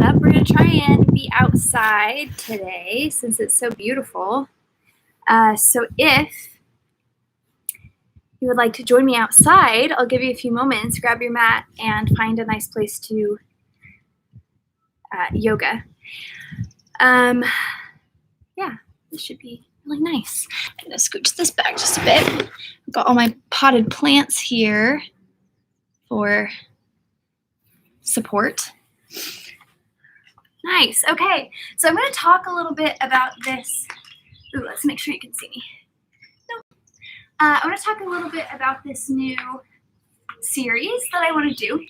up. We're going to try and be outside today since it's so beautiful. So if you would like to join me outside, I'll give you a few moments, grab your mat, and find a nice place to yoga. Yeah, this should be really nice. I'm going to scooch this back just a bit. I've got all my potted plants here for support. Nice. Okay, so I'm going to talk a little bit about this. Ooh, let's make sure you can see me. No. I want to talk a little bit about this new series that I want to do.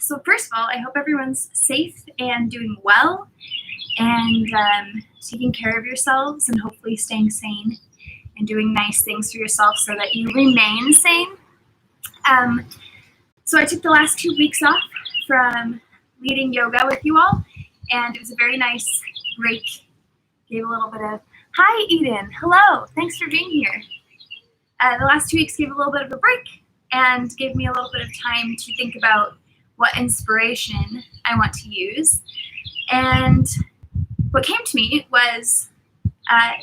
So first of all, I hope everyone's safe and doing well and taking care of yourselves and hopefully staying sane and doing nice things for yourself so that you remain sane. So I took the last 2 weeks off from leading yoga with you all, and it was a very nice break. Gave a little bit of, hi Eden, hello, thanks for being here. The last 2 weeks gave a little bit of a break and gave me a little bit of time to think about what inspiration I want to use. And what came to me was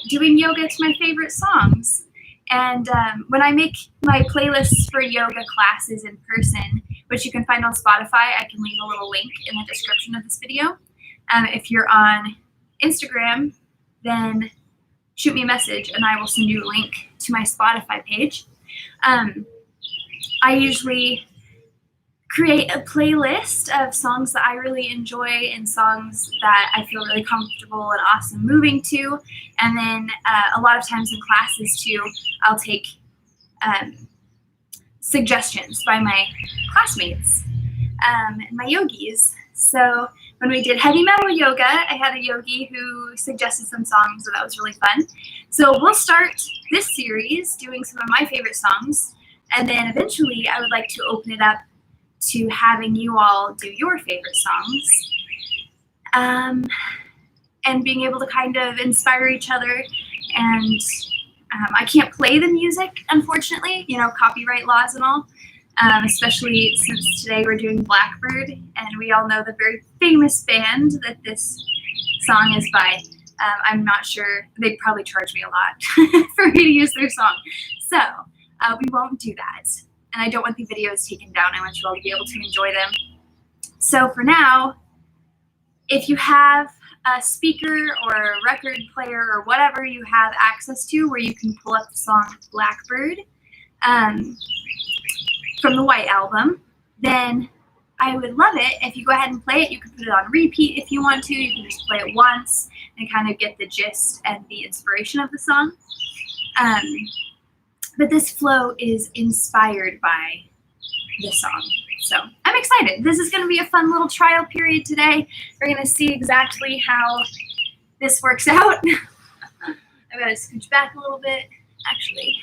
doing yoga to my favorite songs. And when I make my playlists for yoga classes in person, which you can find on Spotify, I can leave a little link in the description of this video. If you're on Instagram, then shoot me a message and I will send you a link to my Spotify page. I usually create a playlist of songs that I really enjoy and songs that I feel really comfortable and awesome moving to. And then a lot of times in classes too, I'll take suggestions by my classmates and my yogis. So when we did heavy metal yoga, I had a yogi who suggested some songs, so that was really fun. So we'll start this series doing some of my favorite songs, and then eventually I would like to open it up to having you all do your favorite songs, and being able to kind of inspire each other. And I can't play the music, unfortunately, copyright laws and all, especially since today we're doing Blackbird, and we all know the very famous band that this song is by. I'm not sure, they'd probably charge me a lot for me to use their song. So we won't do that. And I don't want the videos taken down. I want you all to be able to enjoy them. So for now, if you have a speaker or a record player or whatever you have access to where you can pull up the song Blackbird from the White Album, then I would love it if you go ahead and play it. You can put it on repeat if you want to. You can just play it once and kind of get the gist and the inspiration of the song. But this flow is inspired by the song. So I'm excited. This is going to be a fun little trial period today. We're going to see exactly how this works out. I've got to scooch back a little bit. Actually,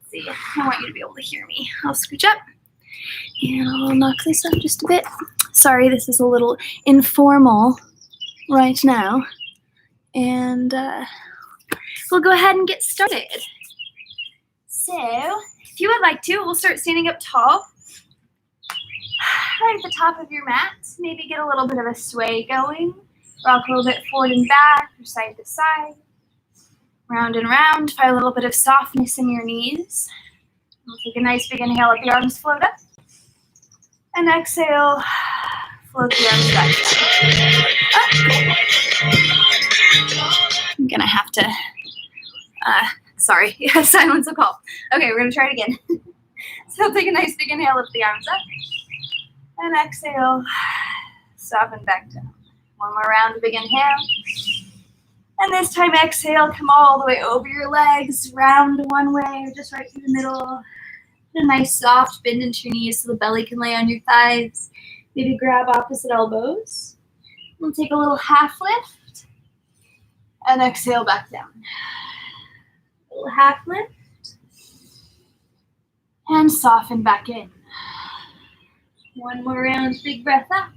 let's see. I want you to be able to hear me. I'll scooch up and I'll knock this up just a bit. Sorry, this is a little informal right now. And we'll go ahead and get started. So, if you would like to, we'll start standing up tall. Right at the top of your mat. Maybe get a little bit of a sway going. Rock a little bit forward and back, or side to side. Round and round. Find a little bit of softness in your knees. We'll take a nice big inhale, let the arms float up. And exhale, float the arms back down. I'm going to have to... Sorry, silence a call. Okay, we're going to try it again. So take a nice big inhale, lift the arms up. And exhale, soften back down. One more round, big inhale. And this time exhale, come all the way over your legs, round one way, or just right through the middle. Put a nice soft bend into your knees so the belly can lay on your thighs. Maybe grab opposite elbows. We'll take a little half lift. And exhale back down. Little half lift and soften back in. One more round, big breath up.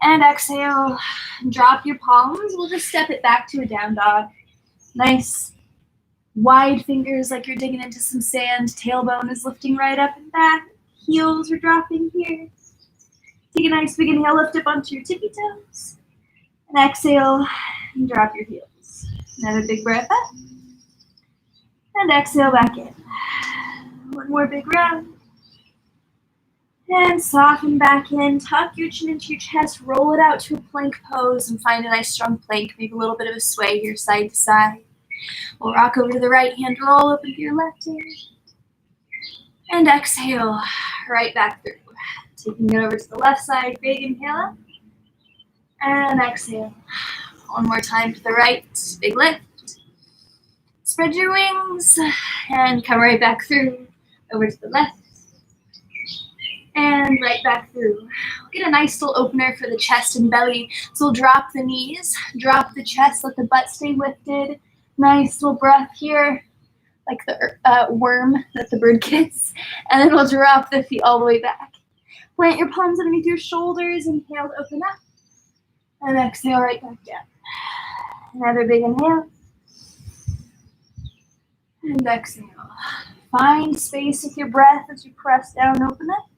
And exhale, drop your palms. We'll just step it back to a down dog. Nice wide fingers like you're digging into some sand. Tailbone is lifting right up and back. Heels are dropping here. Take a nice big inhale, lift up onto your tippy toes. And exhale, and drop your heels. Another big breath up. And exhale back in. One more big round. And soften back in. Tuck your chin into your chest. Roll it out to a plank pose and find a nice strong plank. Maybe a little bit of a sway here side to side. We'll rock over to the right hand. Roll up into your left hand. And exhale right back through. Taking it over to the left side. Big inhale up. And exhale. One more time to the right. Big lift. Spread your wings. And come right back through. Over to the left. And right back through. We'll get a nice little opener for the chest and belly. So we'll drop the knees. Drop the chest. Let the butt stay lifted. Nice little breath here. Like the worm that the bird gets. And then we'll drop the feet all the way back. Plant your palms underneath your shoulders. Inhale to open up. And exhale right back down. Another big inhale. And exhale. Find space with your breath as you press down, open up.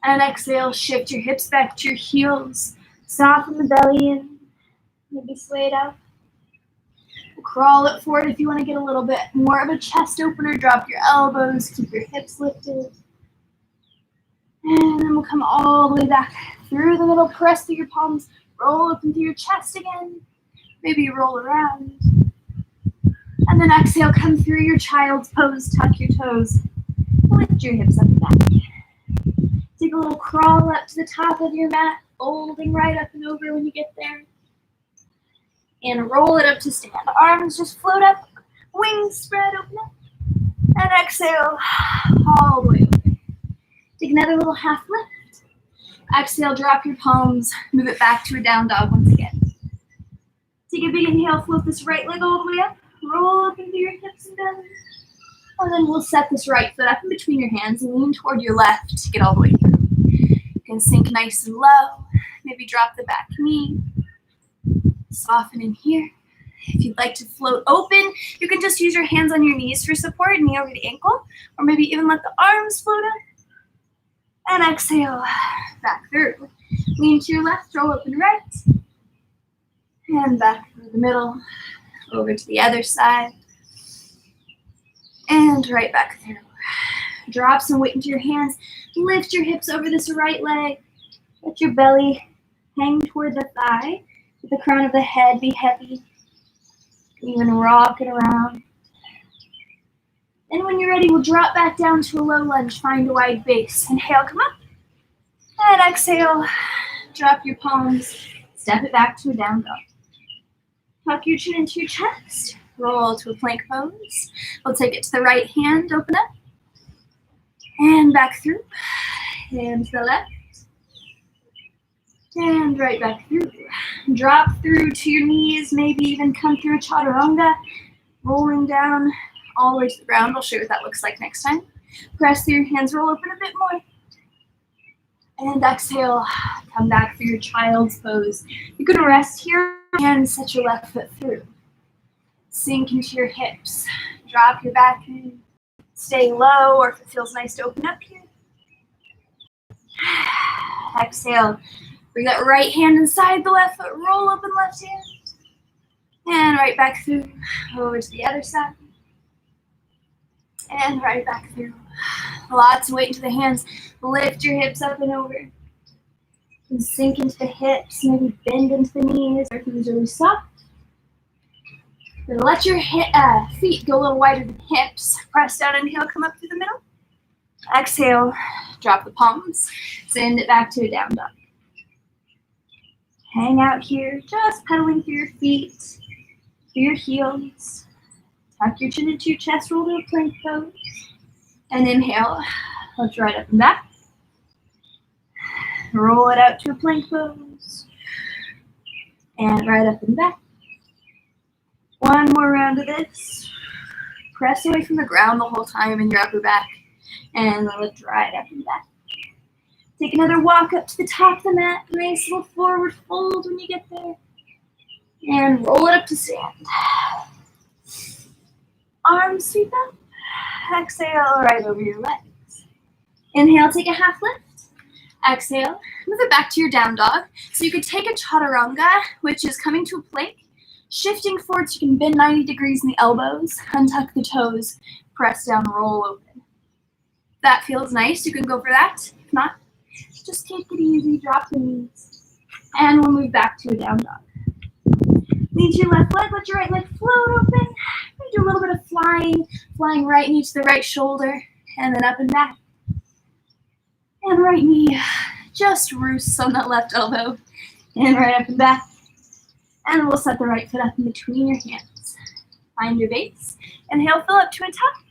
And exhale, shift your hips back to your heels. Soften the belly in. Maybe sway it out. Crawl it forward if you want to get a little bit more of a chest opener. Drop your elbows, keep your hips lifted. And then we'll come all the way back through the middle. Press through your palms. Roll up into your chest again. Maybe roll around. And then exhale, come through your child's pose. Tuck your toes. Lift your hips up and back. Take a little crawl up to the top of your mat. Folding right up and over when you get there. And roll it up to stand. Arms just float up. Wings spread, open up. And exhale all the way over. Take another little half lift. Exhale, drop your palms. Move it back to a down dog once again. Take a big inhale, float this right leg all the way up. Roll up into your hips and belly. And then we'll set this right foot up in between your hands and lean toward your left to get all the way through. You can sink nice and low. Maybe drop the back knee. Soften in here. If you'd like to float open, you can just use your hands on your knees for support, knee over the ankle, or maybe even let the arms float up. And exhale, back through. Lean to your left, roll open right. And back through the middle, over to the other side. And right back through. Drop some weight into your hands. Lift your hips over this right leg. Let your belly hang toward the thigh. Let the crown of the head be heavy. Even rock it around. And when you're ready, we'll drop back down to a low lunge. Find a wide base. Inhale, come up. And exhale. Drop your palms. Step it back to a down dog. Tuck your chin into your chest. Roll to a plank pose. We'll take it to the right hand. Open up. And back through. And to the left. And right back through. Drop through to your knees. Maybe even come through a chaturanga. Rolling down all the way to the ground. I'll show you what that looks like next time. Press through your hands. Roll open a bit more. And exhale. Come back through your child's pose. You can rest here and set your left foot through. Sink into your hips. Drop your back knee. Stay low, or if it feels nice to open up here. Exhale. Bring that right hand inside the left foot. Roll open left hand. And right back through. Over to the other side. And right back through. Lots of weight into the hands. Lift your hips up and over. And sink into the hips. Maybe bend into the knees. Or if it's really soft. Then let your feet go a little wider than hips. Press down, inhale, come up through the middle. Exhale, drop the palms. Send it back to a down dog. Hang out here, just pedaling through your feet, through your heels. Tuck your chin into your chest, roll to a plank pose. And inhale, lift right up and back. Roll it out to a plank pose. And right up and back. One more round of this. Press away from the ground the whole time in your upper back. And lift right up and back. Take another walk up to the top of the mat. Nice little forward fold when you get there. And roll it up to stand. Arms sweep up. Exhale right over your legs. Inhale, take a half lift. Exhale, move it back to your down dog. So you could take a chaturanga, which is coming to a plank, shifting forward so you can bend 90 degrees in the elbows, untuck the toes, press down, roll open. If that feels nice, you can go for that. If not, just take it easy, drop the knees, and we'll move back to a down dog. Lean to your left leg, let your right leg float open. Do a little bit of flying right knee to the right shoulder, and then up and back. And right knee just roosts on that left elbow, and right up and back. And we'll set the right foot up in between your hands. Find your base. Inhale, fill up to a tuck.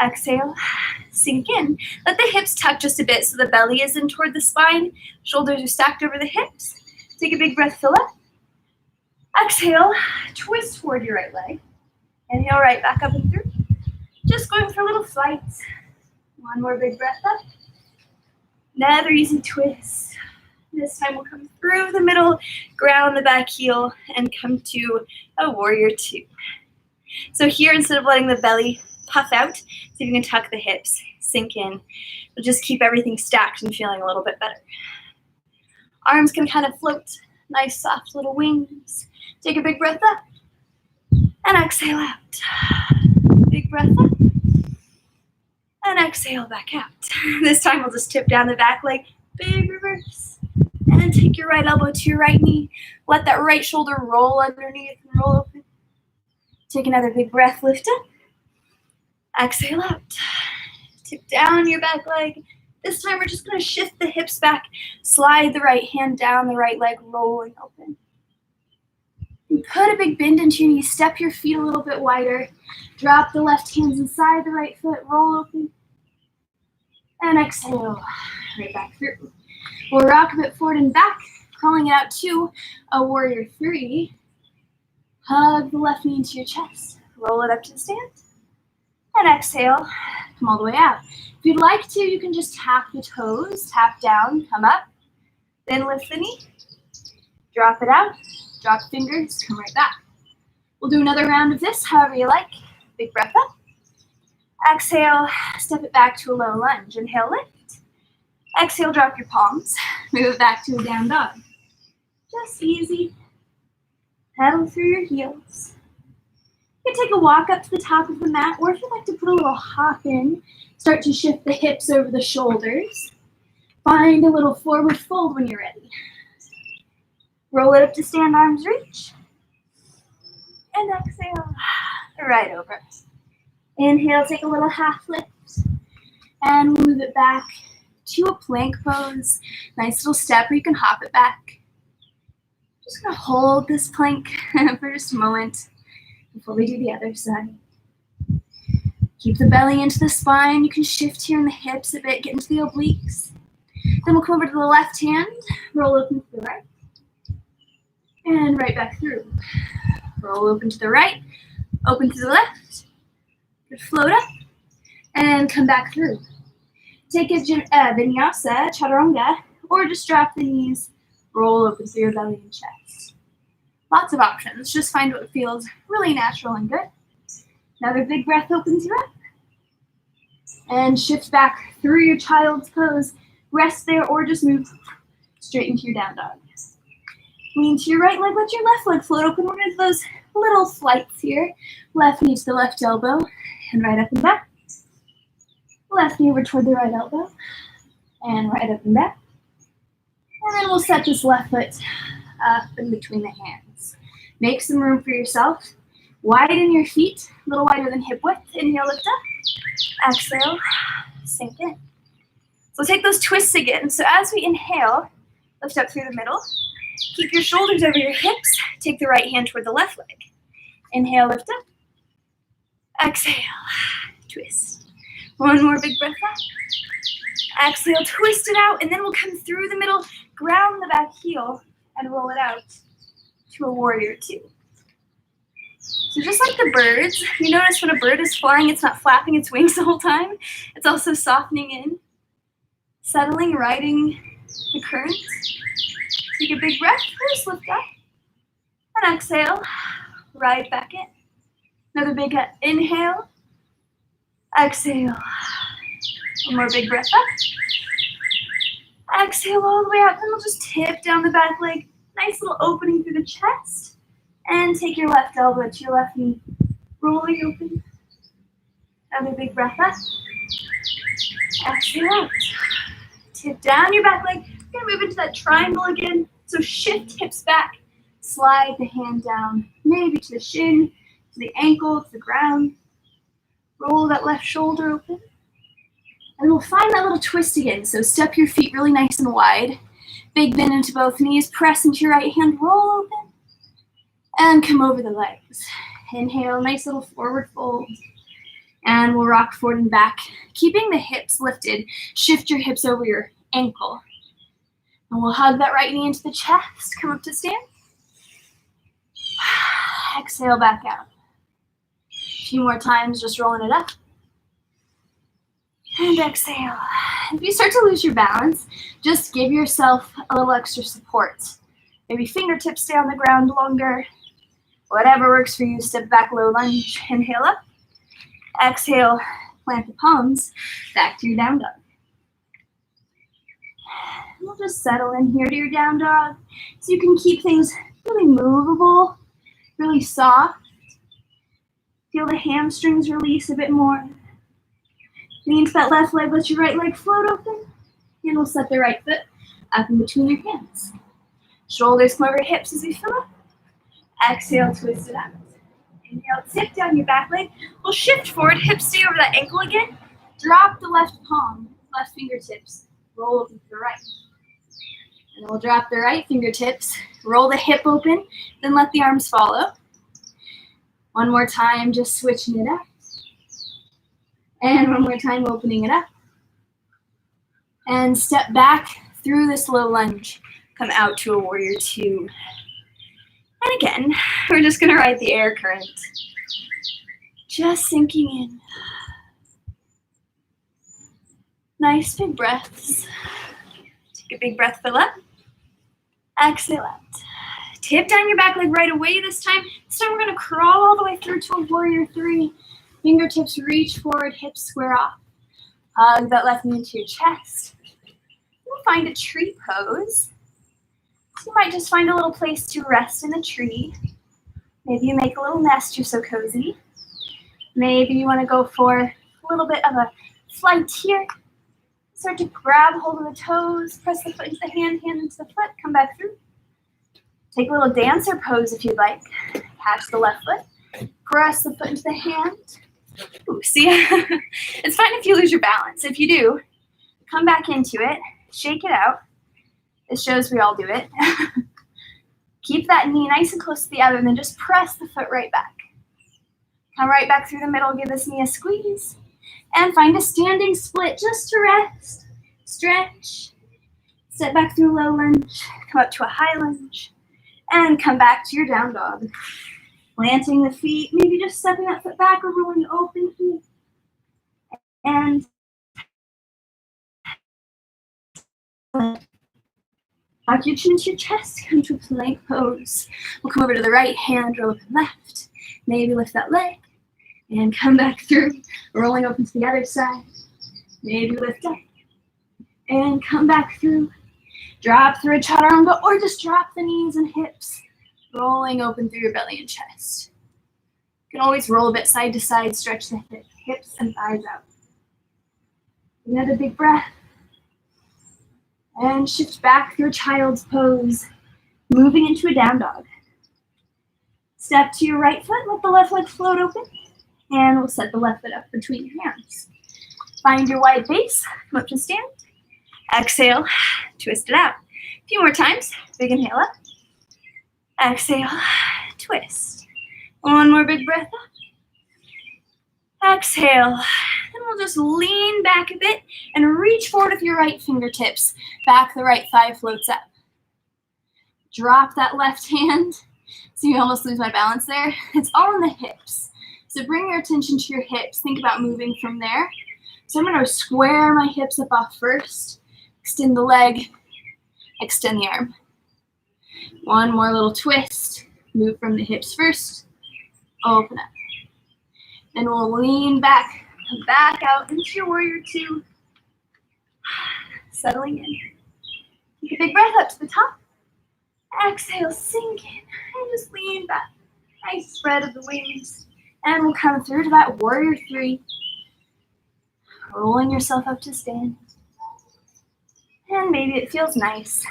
Exhale, sink in. Let the hips tuck just a bit so the belly is in toward the spine. Shoulders are stacked over the hips. Take a big breath, fill up. Exhale, twist toward your right leg. Inhale, right back up and through. Just going for little flights. One more big breath up. Another easy twist. This time we'll come through the middle, ground the back heel, and come to a warrior two. So here, instead of letting the belly puff out, see if you can tuck the hips, sink in. We'll just keep everything stacked and feeling a little bit better. Arms can kind of float, nice soft little wings. Take a big breath up and exhale out. Big breath up and exhale back out. This time we'll just tip down the back leg, big reverse. And then take your right elbow to your right knee. Let that right shoulder roll underneath and roll open. Take another big breath, lift up. Exhale out. Tip down your back leg. This time we're just going to shift the hips back. Slide the right hand down, the right leg rolling open. And put a big bend into your knees. Step your feet a little bit wider. Drop the left hands inside the right foot. Roll open. And exhale. Right back through. We'll rock a bit forward and back, crawling it out to a warrior three. Hug the left knee into your chest. Roll it up to the stand. And exhale, come all the way out. If you'd like to, you can just tap the toes, tap down, come up. Then lift the knee. Drop it out. Drop fingers, come right back. We'll do another round of this, however you like. Big breath up. Exhale, step it back to a low lunge. Inhale, lift. Exhale, drop your palms. Move it back to a down dog. Just easy. Pedal through your heels. You can take a walk up to the top of the mat, or if you'd like to put a little hop in, start to shift the hips over the shoulders. Find a little forward fold when you're ready. Roll it up to stand, arms reach. And exhale, right over. Inhale, take a little half lift. And we'll move it back to a plank pose. Nice little step where you can hop it back. Just gonna hold this plank for just a moment before we do the other side. Keep the belly into the spine. You can shift here in the hips a bit, get into the obliques. Then we'll come over to the left hand, roll open to the right, and right back through. Roll open to the right, open to the left, float up, and come back through. Take a vinyasa, chaturanga, or just drop the knees, roll open through your belly and chest. Lots of options. Just find what feels really natural and good. Another big breath opens you up. And shift back through your child's pose. Rest there or just move straight into your down dog. Lean to your right leg, let your left leg float open. We're going to do those little flights here. Left knee to the left elbow and right up and back. Left knee over toward the right elbow and right up and back. And then we'll set this left foot up in between the hands. Make some room for yourself. Widen your feet, a little wider than hip width. Inhale, lift up. Exhale, sink in. So take those twists again. So as we inhale, lift up through the middle. Keep your shoulders over your hips. Take the right hand toward the left leg. Inhale, lift up. Exhale, twist. One more big breath up. Exhale, twist it out, and then we'll come through the middle, ground the back heel, and roll it out to a warrior two. So just like the birds, you notice when a bird is flying, it's not flapping its wings the whole time. It's also softening in, settling, riding the current. Take a big breath, first lift up, and exhale, ride back in. Another big inhale, exhale. One more big breath up. Exhale all the way out. Then we'll just tip down the back leg. Nice little opening through the chest. And take your left elbow to your left knee. Rolling open. Another big breath up. Exhale out. Tip down your back leg. You're gonna move into that triangle again. So shift hips back. Slide the hand down, maybe to the shin, to the ankle, to the ground. Roll that left shoulder open. And we'll find that little twist again. So step your feet really nice and wide. Big bend into both knees. Press into your right hand. Roll open. And come over the legs. Inhale, nice little forward fold. And we'll rock forward and back. Keeping the hips lifted. Shift your hips over your ankle. And we'll hug that right knee into the chest. Come up to stand. Exhale back out. A few more times, just rolling it up. And exhale. If you start to lose your balance, just give yourself a little extra support. Maybe fingertips stay on the ground longer. Whatever works for you. Step back, low lunge. Inhale up. Exhale, plant the palms. Back to your down dog. We'll just settle in here to your down dog. So you can keep things really movable, really soft. Feel the hamstrings release a bit more. Lean to that left leg, let your right leg float open. And we'll set the right foot up in between your hands. Shoulders come over your hips as we fill up. Exhale, twist it out. Inhale, tip down your back leg. We'll shift forward, hips stay over that ankle again. Drop the left palm, left fingertips. Roll open to the right. And we'll drop the right fingertips. Roll the hip open, then let the arms follow. One more time, just switching it up. And one more time, opening it up. And step back through this low lunge. Come out to a warrior two. And again, we're just gonna ride the air current. Just sinking in. Nice big breaths. Take a big breath, fill up. Exhale out. Tip down your back leg right away this time. This time we're gonna crawl all the way through to a warrior three. Fingertips reach forward, hips square off. Hug that left knee into your chest. We'll find a tree pose. So you might just find a little place to rest in the tree. Maybe you make a little nest, you're so cozy. Maybe you want to go for a little bit of a flight here. Start to grab hold of the toes, press the foot into the hand, hand into the foot, come back through. Take a little dancer pose if you'd like. Catch the left foot, press the foot into the hand. Ooh, see, it's fine if you lose your balance. If you do, come back into it, shake it out. This shows we all do it. Keep that knee nice and close to the other, and then just press the foot right back. Come right back through the middle, give this knee a squeeze. And find a standing split just to rest. Stretch. Step back through low lunge. Come up to a high lunge. And come back to your down dog. Planting the feet, maybe just stepping that foot back or rolling open feet. And lock your chin into your chest, come to a plank pose. We'll come over to the right hand, roll open left. Maybe lift that leg. And come back through, rolling open to the other side. Maybe lift up. And come back through. Drop through a chaturanga, or just drop the knees and hips. Rolling open through your belly and chest. You can always roll a bit side to side, stretch the hips and thighs out. Another big breath. And shift back through child's pose, moving into a down dog. Step to your right foot, let the left leg float open. And we'll set the left foot up between your hands. Find your wide base, come up to stand. Exhale, twist it out. A few more times, big inhale up. Exhale, twist. One more big breath up. Exhale. Then we'll just lean back a bit and reach forward with your right fingertips. Back the right thigh floats up. Drop that left hand. So you almost lose my balance there. It's all in the hips. So bring your attention to your hips. Think about moving from there. So I'm going to square my hips up off first. Extend the leg. Extend the arm. One more little twist. Move from the hips first. Open up. Then we'll lean back. Come back out into your warrior two. Settling in. Take a big breath up to the top. Exhale, sink in, and just lean back. Nice spread of the wings. And we'll come through to that warrior three. Rolling yourself up to stand. And maybe it feels nice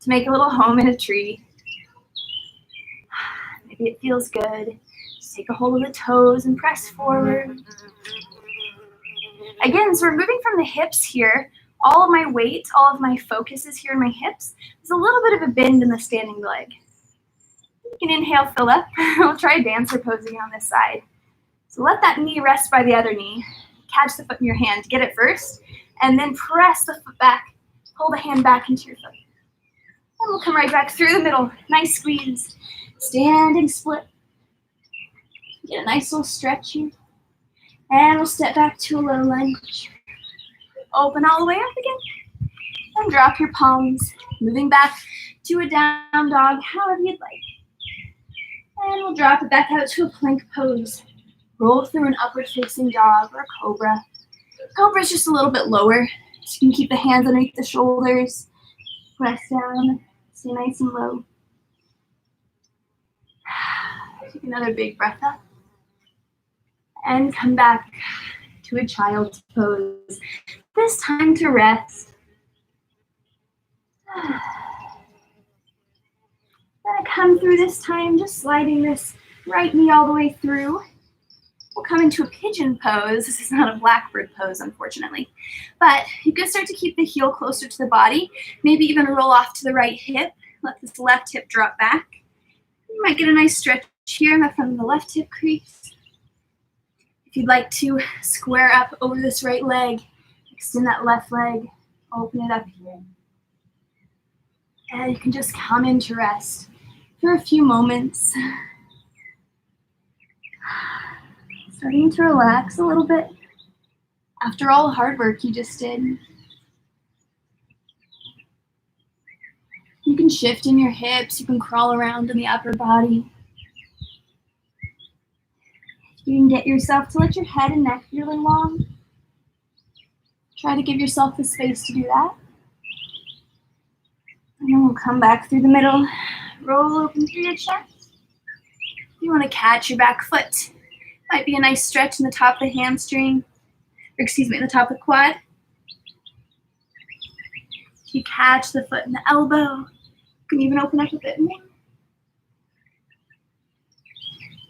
to make a little home in a tree. Maybe it feels good. Just take a hold of the toes and press forward. Again, so we're moving from the hips here. All of my weight, all of my focus is here in my hips. There's a little bit of a bend in the standing leg. You can inhale, fill up. We'll try dancer posing on this side. So let that knee rest by the other knee. Catch the foot in your hand. Get it first. And then press the foot back. Pull the hand back into your foot. And we'll come right back through the middle. Nice squeeze. Standing split. Get a nice little stretch here. And we'll step back to a low lunge. Open all the way up again. And drop your palms. Moving back to a down dog, however you'd like. And we'll drop it back out to a plank pose. Roll through an upward facing dog or cobra. Cobra is just a little bit lower. So you can keep the hands underneath the shoulders. Press down. Stay nice and low. Take another big breath up. And come back to a child's pose. This time to rest. Gonna come through this time, just sliding this right knee all the way through. We'll come into a pigeon pose. This is not a blackbird pose, unfortunately. But you can start to keep the heel closer to the body. Maybe even roll off to the right hip. Let this left hip drop back. You might get a nice stretch here from the left hip crease. If you'd like to square up over this right leg, extend that left leg, open it up here. And you can just come into rest for a few moments. Starting to relax a little bit after all the hard work you just did. You can shift in your hips, you can crawl around in the upper body. You can get yourself to let your head and neck be really long. Try to give yourself the space to do that. And then we'll come back through the middle, roll open through your chest. You want to catch your back foot. Might be a nice stretch in the top of the hamstring, or excuse me, the top of the quad. If you catch the foot in the elbow, you can even open up a bit more.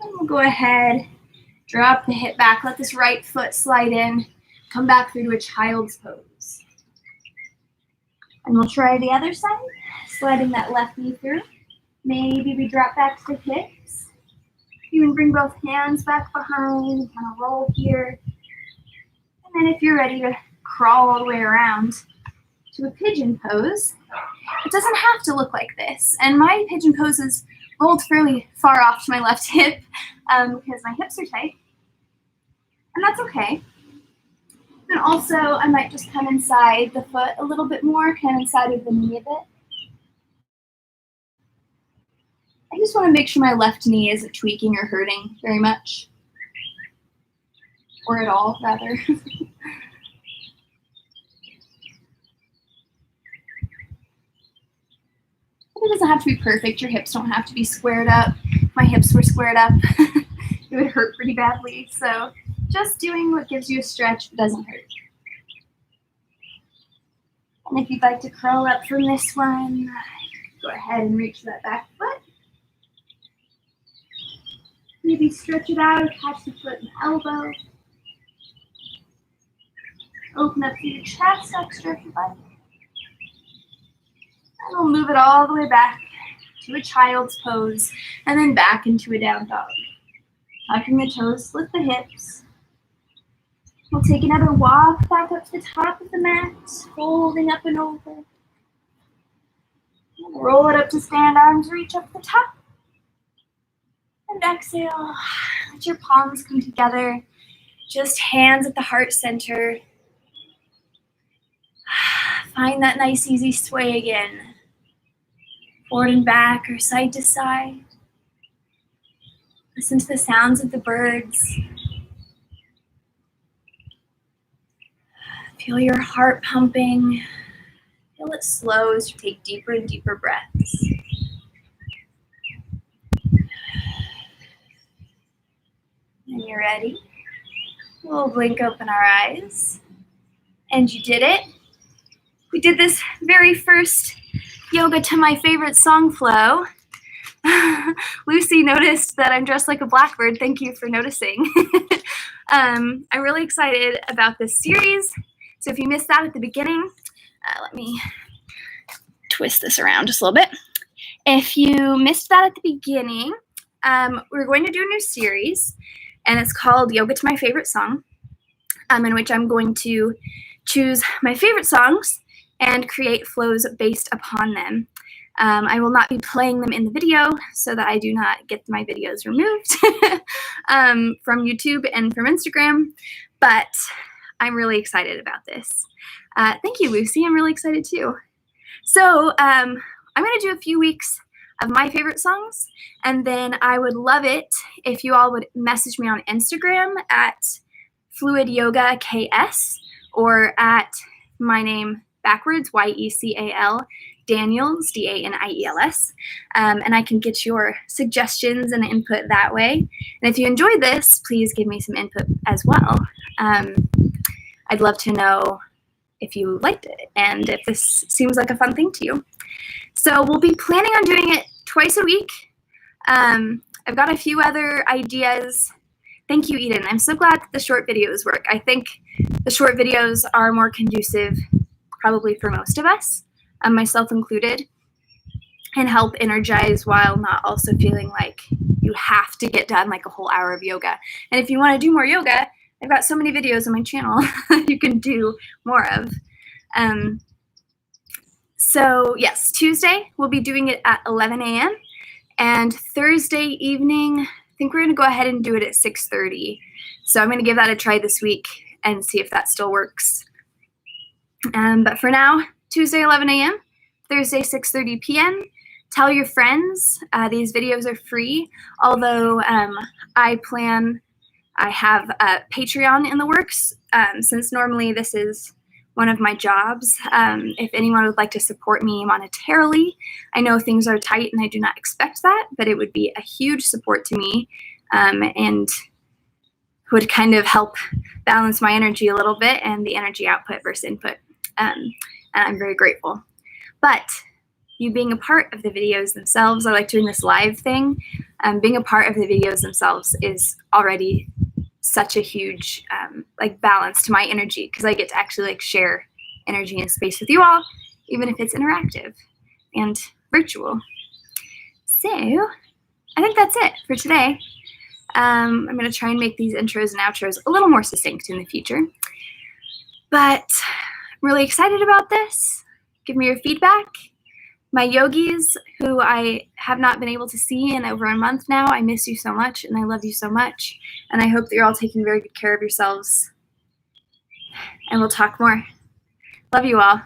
And we'll go ahead, drop the hip back, let this right foot slide in, come back through to a child's pose. And we'll try the other side, sliding that left knee through. Maybe we drop back to the hips. You can bring both hands back behind, kind of roll here. And then if you're ready to crawl all the way around to a pigeon pose, it doesn't have to look like this. And my pigeon pose is rolled fairly far off to my left hip because my hips are tight. And that's okay. And also, I might just come inside the foot a little bit more, kind of inside of the knee a bit. I just want to make sure my left knee isn't tweaking or hurting very much. Or at all, rather. It doesn't have to be perfect. Your hips don't have to be squared up. If my hips were squared up, it would hurt pretty badly. So just doing what gives you a stretch but doesn't hurt. And if you'd like to curl up from this one, go ahead and reach that back foot. Maybe stretch it out, catch the foot and elbow. Open up through your chest extra if you'd like. And we'll move it all the way back to a child's pose and then back into a down dog. Tucking the toes, split the hips. We'll take another walk back up to the top of the mat, folding up and over. Roll it up to stand, arms reach up the top. And exhale, let your palms come together. Just hands at the heart center. Find that nice easy sway again. Forward and back or side to side. Listen to the sounds of the birds. Feel your heart pumping. Feel Feel it slow as you take deeper and deeper breaths. When you're ready, we'll blink open our eyes. And you did it. We did this very first yoga to my favorite song flow. Lucy noticed that I'm dressed like a blackbird. Thank you for noticing. I'm really excited about this series. So if you missed that at the beginning, let me twist this around just a little bit. If you missed that at the beginning, we're going to do a new series, and it's called Yoga to My Favorite Song, in which I'm going to choose my favorite songs and create flows based upon them. I will not be playing them in the video so that I do not get my videos removed from YouTube and from Instagram, but I'm really excited about this. Thank you, Lucy. I'm really excited too. So I'm going to do a few weeks of my favorite songs, and then I would love it if you all would message me on Instagram at Fluid Yoga KS or at my name backwards, YECAL, Daniels, DANIELS, and I can get your suggestions and input that way. And if you enjoyed this, please give me some input as well. I'd love to know if you liked it and if this seems like a fun thing to you. So we'll be planning on doing it twice a week. I've got a few other ideas. Thank you, Eden. I'm so glad that the short videos work. I think the short videos are more conducive probably for most of us, myself included, and help energize while not also feeling like you have to get done like a whole hour of yoga. And if you want to do more yoga, I've got so many videos on my channel you can do more of. So yes, Tuesday we'll be doing it at 11 a.m. and Thursday evening, I think we're going to go ahead and do it at 6:30. So I'm going to give that a try this week and see if that still works. But for now, Tuesday 11 a.m., Thursday 6:30 p.m. Tell your friends. These videos are free, although I have a Patreon in the works, since normally this is one of my jobs. If anyone would like to support me monetarily, I know things are tight and I do not expect that, but it would be a huge support to me, and would kind of help balance my energy a little bit and the energy output versus input. And I'm very grateful. But you being a part of the videos themselves, I like doing this live thing. Being a part of the videos themselves is already such a huge like balance to my energy, because I get to actually like share energy and space with you all, even if it's interactive and virtual. So I think that's it for today. I'm going to try and make these intros and outros a little more succinct in the future. But I'm really excited about this. Give me your feedback. My yogis, who I have not been able to see in over a month now, I miss you so much and I love you so much. And I hope that you're all taking very good care of yourselves. And we'll talk more. Love you all.